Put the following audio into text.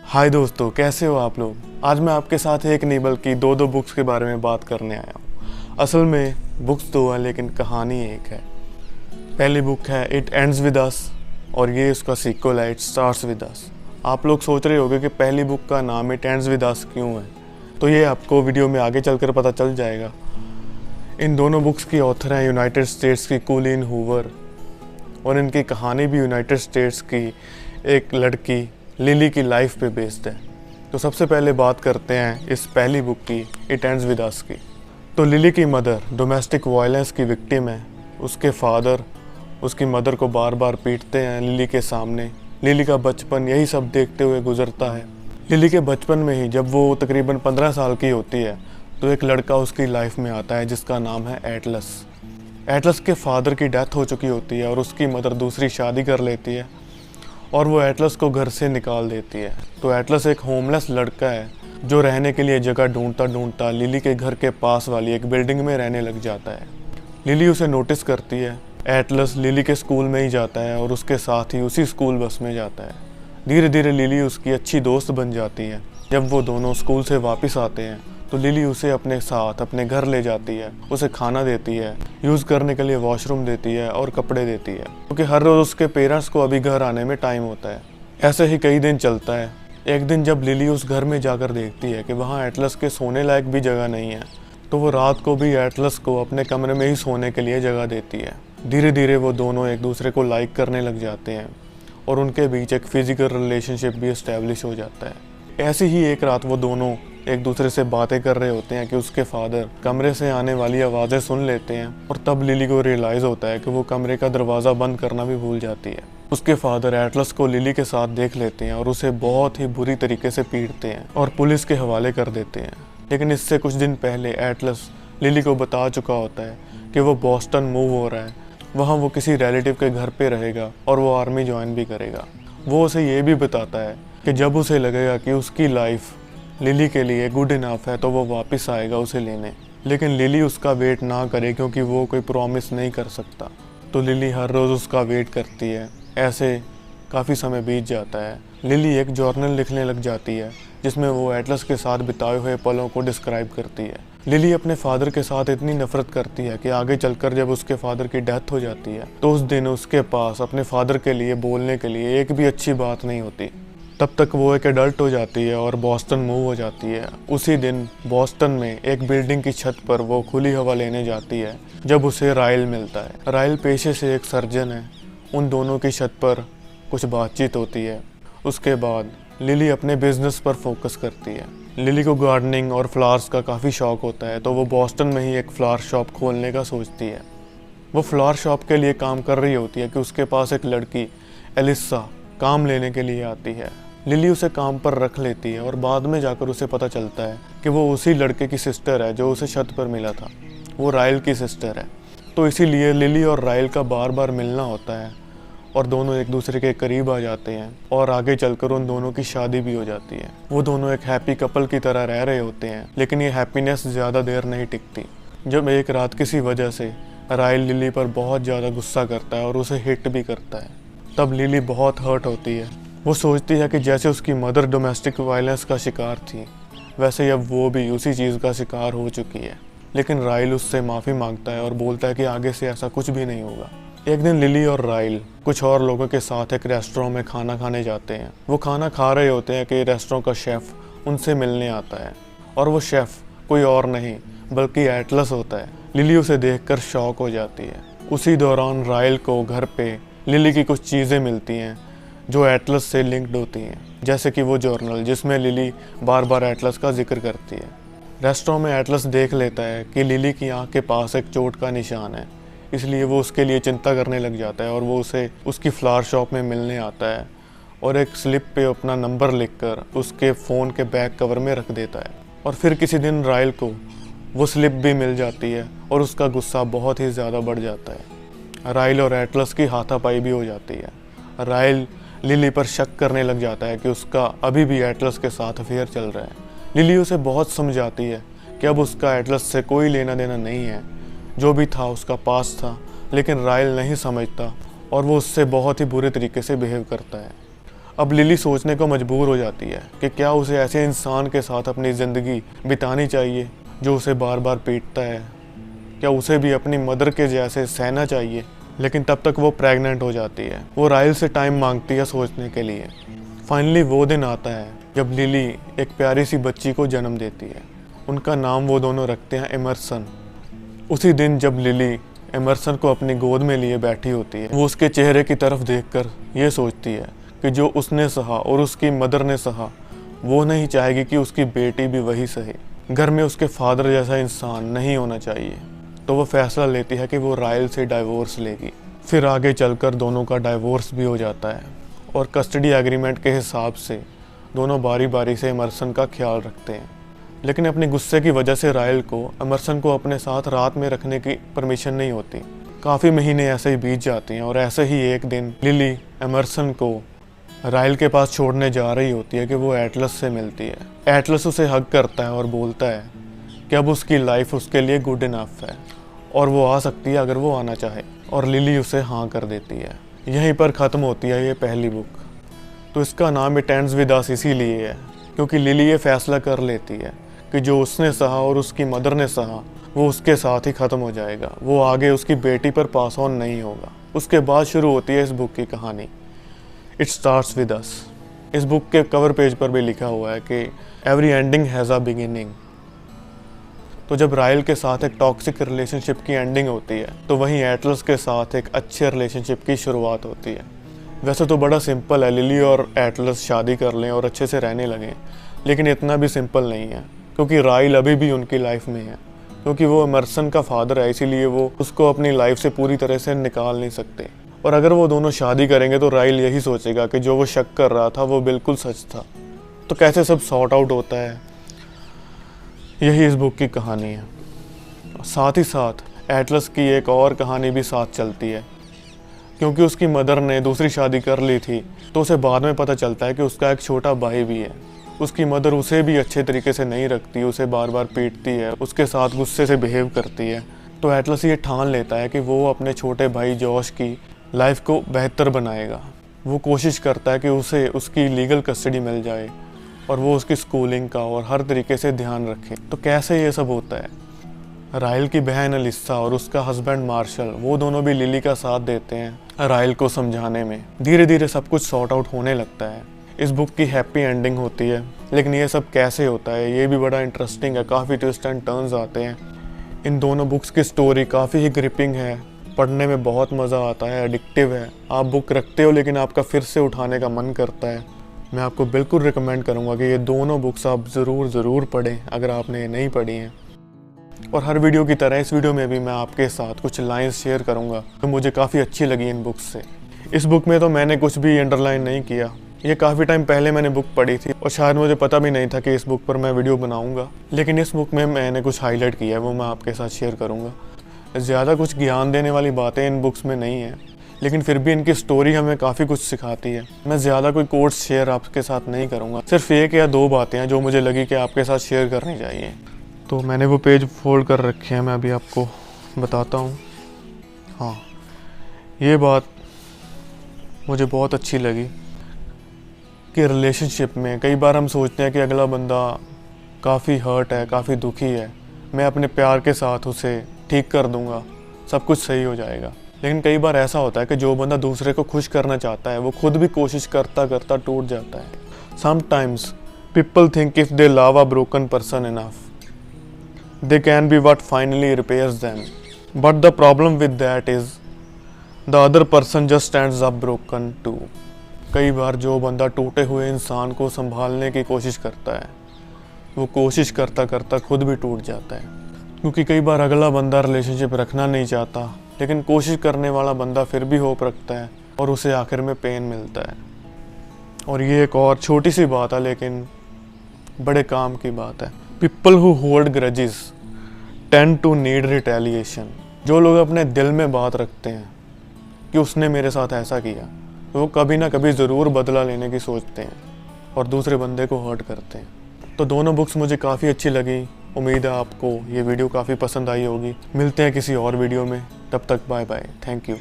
हाय दोस्तों, कैसे हो आप लोग। आज मैं आपके साथ एक नहीं बल्कि दो बुक्स के बारे में बात करने आया हूँ। असल में बुक्स दो हैं लेकिन कहानी एक है। पहली बुक है इट एंड्स विद अस और ये उसका सीक्वल है इट स्टार्ट्स विद अस। आप लोग सोच रहे होंगे कि पहली बुक का नाम इट एंड्स विद अस क्यों है, तो ये आपको वीडियो में आगे चलकर पता चल जाएगा। इन दोनों बुक्स की ऑथर हैं यूनाइटेड स्टेट्स की कोलिन हूवर और इनकी कहानी भी यूनाइटेड स्टेट्स की एक लड़की लिली की लाइफ पे बेस्ड है। तो सबसे पहले बात करते हैं इस पहली बुक की इट एंड्स विद अस की। तो लिली की मदर डोमेस्टिक वायलेंस की विक्टिम है। उसके फादर उसकी मदर को बार बार पीटते हैं लिली के सामने। लिली का बचपन यही सब देखते हुए गुजरता है। लिली के बचपन में ही जब वो तकरीबन 15 साल की होती है तो एक लड़का उसकी लाइफ में आता है जिसका नाम है एटलस। एटलस के फादर की डेथ हो चुकी होती है और उसकी मदर दूसरी शादी कर लेती है और वो एटलस को घर से निकाल देती है। तो एटलस एक होमलेस लड़का है जो रहने के लिए जगह ढूंढता ढूंढता लिली के घर के पास वाली एक बिल्डिंग में रहने लग जाता है। लिली उसे नोटिस करती है। एटलस लिली के स्कूल में ही जाता है और उसके साथ ही उसी स्कूल बस में जाता है। धीरे धीरे लिली उसकी अच्छी दोस्त बन जाती है। जब वो दोनों स्कूल से वापस आते हैं तो लिली उसे अपने साथ अपने घर ले जाती है, उसे खाना देती है, यूज़ करने के लिए वॉशरूम देती है और कपड़े देती है, क्योंकि हर रोज़ उसके पेरेंट्स को अभी घर आने में टाइम होता है। ऐसे ही कई दिन चलता है। एक दिन जब लिली उस घर में जाकर देखती है कि वहाँ एटलस के सोने लायक भी जगह नहीं है, तो वो रात को भी एटलस को अपने कमरे में ही सोने के लिए जगह देती है। धीरे धीरे वो दोनों एक दूसरे को लाइक करने लग जाते हैं और उनके बीच एक फिजिकल रिलेशनशिप भी इस्टेब्लिश हो जाता है। ऐसी ही एक रात वो दोनों एक दूसरे से बातें कर रहे होते हैं कि उसके फादर कमरे से आने वाली आवाज़ें सुन लेते हैं और तब लिली को रियलाइज़ होता है कि वो कमरे का दरवाज़ा बंद करना भी भूल जाती है। उसके फादर एटलस को लिली के साथ देख लेते हैं और उसे बहुत ही बुरी तरीके से पीटते हैं और पुलिस के हवाले कर देते हैं। लेकिन इससे कुछ दिन पहले एटलस लिली को बता चुका होता है कि वो बॉस्टन मूव हो रहा है, वहाँ वो किसी रिलेटिव के घर पे रहेगा और वो आर्मी ज्वाइन भी करेगा। वो उसे ये भी बताता है कि जब उसे लगेगा कि उसकी लाइफ लिली के लिए गुड इनफ है तो वो वापस आएगा उसे लेने। लेकिन लिली उसका वेट ना करे क्योंकि वो कोई प्रॉमिस नहीं कर सकता। तो लिली हर रोज़ उसका वेट करती है। ऐसे काफ़ी समय बीत जाता है। लिली एक जर्नल लिखने लग जाती है जिसमें वो एटलस के साथ बिताए हुए पलों को डिस्क्राइब करती है। लिली अपने फादर के साथ इतनी नफरत करती है कि आगे चलकर जब उसके फादर की डेथ हो जाती है तो उस दिन उसके पास अपने फादर के लिए बोलने के लिए एक भी अच्छी बात नहीं होती। तब तक वो एक एडल्ट हो जाती है और बॉस्टन मूव हो जाती है। उसी दिन बॉस्टन में एक बिल्डिंग की छत पर वो खुली हवा लेने जाती है जब उसे राइल मिलता है। राइल पेशे से एक सर्जन है। उन दोनों की छत पर कुछ बातचीत होती है। उसके बाद लिली अपने बिजनेस पर फोकस करती है। लिली को गार्डनिंग और फ्लावर्स का काफ़ी शौक होता है तो वो बॉस्टन में ही एक फ्लावर शॉप खोलने का सोचती है। वो फ्लावर शॉप के लिए काम कर रही होती है कि उसके पास एक लड़की एलिसा काम लेने के लिए आती है। लिली उसे काम पर रख लेती है और बाद में जाकर उसे पता चलता है कि वो उसी लड़के की सिस्टर है जो उसे छत पर मिला था। वो राइल की सिस्टर है। तो इसीलिए लिली और राइल का बार बार मिलना होता है और दोनों एक दूसरे के करीब आ जाते हैं और आगे चलकर उन दोनों की शादी भी हो जाती है। वो दोनों एक हैप्पी कपल की तरह रह रहे होते हैं, लेकिन ये हैप्पीनेस ज़्यादा देर नहीं टिकती। जब एक रात किसी वजह से राइल लिली पर बहुत ज़्यादा गुस्सा करता है और उसे हिट भी करता है, तब लिली बहुत हर्ट होती है। वो सोचती है कि जैसे उसकी मदर डोमेस्टिक वायलेंस का शिकार थी वैसे ही अब वो भी उसी चीज़ का शिकार हो चुकी है। लेकिन राइल उससे माफ़ी मांगता है और बोलता है कि आगे से ऐसा कुछ भी नहीं होगा। एक दिन लिली और राइल कुछ और लोगों के साथ एक रेस्टोरेंट में खाना खाने जाते हैं। वो खाना खा रहे होते हैं कि रेस्टोरेंट का शेफ़ उनसे मिलने आता है और वो शेफ़ कोई और नहीं बल्कि एटलस होता है। लिली उसे देखकर शॉक हो जाती है। उसी दौरान राइल को घर पे लिली की कुछ चीज़ें मिलती हैं जो एटलस से लिंक्ड होती हैं, जैसे कि वो जर्नल जिसमें लिली बार बार एटलस का जिक्र करती है। रेस्टोरेंट में एटलस देख लेता है कि लिली की आंख के पास एक चोट का निशान है, इसलिए वो उसके लिए चिंता करने लग जाता है और वो उसे उसकी फ्लावर शॉप में मिलने आता है और एक स्लिप पे अपना नंबर लिखकर उसके फ़ोन के बैक कवर में रख देता है। और फिर किसी दिन राइल को वो स्लिप भी मिल जाती है और उसका गुस्सा बहुत ही ज़्यादा बढ़ जाता है। राइल और एटलस की हाथापाई भी हो जाती है। राइल लिली पर शक करने लग जाता है कि उसका अभी भी एटलस के साथ अफेयर चल रहा है। लिली उसे बहुत समझाती है कि अब उसका एटलस से कोई लेना देना नहीं है, जो भी था उसका पास था। लेकिन राइल नहीं समझता और वो उससे बहुत ही बुरे तरीके से बिहेव करता है। अब लिली सोचने को मजबूर हो जाती है कि क्या उसे ऐसे इंसान के साथ अपनी ज़िंदगी बितानी चाहिए जो उसे बार बार पीटता है। क्या उसे भी अपनी मदर के जैसे सहना चाहिए। लेकिन तब तक वो प्रेग्नेंट हो जाती है। वो राइल से टाइम मांगती है सोचने के लिए। फाइनली वो दिन आता है जब लिली एक प्यारी सी बच्ची को जन्म देती है। उनका नाम वो दोनों रखते हैं एमरसन। उसी दिन जब लिली एमरसन को अपनी गोद में लिए बैठी होती है, वो उसके चेहरे की तरफ देखकर ये सोचती है कि जो उसने सहा और उसकी मदर ने सहा, वो नहीं चाहेगी कि उसकी बेटी भी वही सहे। घर में उसके फादर जैसा इंसान नहीं होना चाहिए। तो वो फैसला लेती है कि वो राइल से डाइवोर्स लेगी। फिर आगे चलकर दोनों का डाइवोर्स भी हो जाता है और कस्टडी एग्रीमेंट के हिसाब से दोनों बारी बारी से एमरसन का ख्याल रखते हैं। लेकिन अपने गुस्से की वजह से राइल को एमरसन को अपने साथ रात में रखने की परमिशन नहीं होती। काफ़ी महीने ऐसे ही बीत जाते हैं और ऐसे ही एक दिन लिली एमरसन को राइल के पास छोड़ने जा रही होती है कि वो एटलस से मिलती है। एटलस उसे हग करता है और बोलता है कि अब उसकी लाइफ उसके लिए गुड इनफ है और वो आ सकती है अगर वो आना चाहे, और लिली उसे हाँ कर देती है। यहीं पर ख़त्म होती है ये पहली बुक। तो इसका नाम इट एंड्स विद अस इसीलिए है क्योंकि लिली ये फैसला कर लेती है कि जो उसने सहा और उसकी मदर ने सहा वो उसके साथ ही ख़त्म हो जाएगा। वो आगे उसकी बेटी पर पास ऑन नहीं होगा। उसके बाद शुरू होती है इस बुक की कहानी, इट स्टार्ट्स विद अस। इस बुक के कवर पेज पर भी लिखा हुआ है कि every ending has a beginning. तो जब राइल के साथ एक टॉक्सिक रिलेशनशिप की एंडिंग होती है तो वहीं एटलस के साथ एक अच्छे रिलेशनशिप की शुरुआत होती है। वैसे तो बड़ा सिंपल है, लिली और एटलस शादी कर लें और अच्छे से रहने लगें, लेकिन इतना भी सिंपल नहीं है क्योंकि राइल अभी भी उनकी लाइफ में है। क्योंकि वो एमरसन का फादर है, इसीलिए वो उसको अपनी लाइफ से पूरी तरह से निकाल नहीं सकते। और अगर वो दोनों शादी करेंगे तो राइल यही सोचेगा कि जो वो शक कर रहा था वो बिल्कुल सच था। तो कैसे सब सॉर्ट आउट होता है, यही इस बुक की कहानी है। साथ ही साथ एटलस की एक और कहानी भी साथ चलती है क्योंकि उसकी मदर ने दूसरी शादी कर ली थी। तो उसे बाद में पता चलता है कि उसका एक छोटा भाई भी है। उसकी मदर उसे भी अच्छे तरीके से नहीं रखती, उसे बार बार पीटती है, उसके साथ गुस्से से बिहेव करती है। तो एटलस ये ठान लेता है कि वो अपने छोटे भाई जॉश की लाइफ को बेहतर बनाएगा। वो कोशिश करता है कि उसे उसकी लीगल कस्टडी मिल जाए और वो उसकी स्कूलिंग का और हर तरीके से ध्यान रखे। तो कैसे ये सब होता है, राइल की बहन अलिसा और उसका हस्बैंड मार्शल वो दोनों भी लिली का साथ देते हैं राइल को समझाने में। धीरे धीरे सब कुछ सॉर्ट आउट होने लगता है। इस बुक की हैप्पी एंडिंग होती है। लेकिन ये सब कैसे होता है ये भी बड़ा इंटरेस्टिंग है। काफ़ी ट्विस्ट एंड टर्न्स आते हैं। इन दोनों बुक्स की स्टोरी काफ़ी ही ग्रिपिंग है, पढ़ने में बहुत मज़ा आता है, एडिक्टिव है। आप बुक रखते हो लेकिन आपका फिर से उठाने का मन करता है। मैं आपको बिल्कुल रिकमेंड करूँगा कि ये दोनों बुक्स आप ज़रूर पढ़ें अगर आपने ये नहीं पढ़ी हैं। और हर वीडियो की तरह इस वीडियो में भी मैं आपके साथ कुछ लाइंस शेयर करूँगा तो मुझे काफ़ी अच्छी लगी इन बुक्स से। इस बुक में तो मैंने कुछ भी अंडरलाइन नहीं किया। ये काफ़ी टाइम पहले मैंने बुक पढ़ी थी और शायद मुझे पता भी नहीं था कि इस बुक पर मैं वीडियो बनाऊँगा। लेकिन इस बुक में मैंने कुछ हाईलाइट किया है, वो मैं आपके साथ शेयर करूँगा। ज़्यादा कुछ ज्ञान देने वाली बातें इन बुक्स में नहीं है, लेकिन फिर भी इनकी स्टोरी हमें काफ़ी कुछ सिखाती है। मैं ज़्यादा कोई कोट्स शेयर आपके साथ नहीं करूँगा, सिर्फ एक या दो बातें हैं जो मुझे लगी कि आपके साथ शेयर करनी चाहिए। तो मैंने वो पेज फोल्ड कर रखे हैं, मैं अभी आपको बताता हूँ। हाँ, ये बात मुझे बहुत अच्छी लगी कि रिलेशनशिप में कई बार हम सोचते हैं कि अगला बंदा काफ़ी हर्ट है, काफ़ी दुखी है, मैं अपने प्यार के साथ उसे ठीक कर दूँगा, सब कुछ सही हो जाएगा। लेकिन कई बार ऐसा होता है कि जो बंदा दूसरे को खुश करना चाहता है वो खुद भी कोशिश करता करता टूट जाता है। Sometimes people think if they love a broken person enough they can be what finally repairs them, but the problem with that is the other person just ends up broken too। कई बार जो बंदा टूटे हुए इंसान को संभालने की कोशिश करता है वो कोशिश करता करता खुद भी टूट जाता है, क्योंकि कई बार अगला बंदा रिलेशनशिप रखना नहीं चाहता लेकिन कोशिश करने वाला बंदा फिर भी होप रखता है और उसे आखिर में पेन मिलता है। और ये एक और छोटी सी बात है लेकिन बड़े काम की बात है। People who hold grudges tend to need retaliation। जो लोग अपने दिल में बात रखते हैं कि उसने मेरे साथ ऐसा किया, वो कभी ना कभी ज़रूर बदला लेने की सोचते हैं और दूसरे बंदे को हर्ट करते हैं। तो दोनों बुक्स मुझे काफ़ी अच्छी लगी। उम्मीद है आपको ये वीडियो काफ़ी पसंद आई होगी। मिलते हैं किसी और वीडियो में, तब तक बाय बाय, थैंक यू।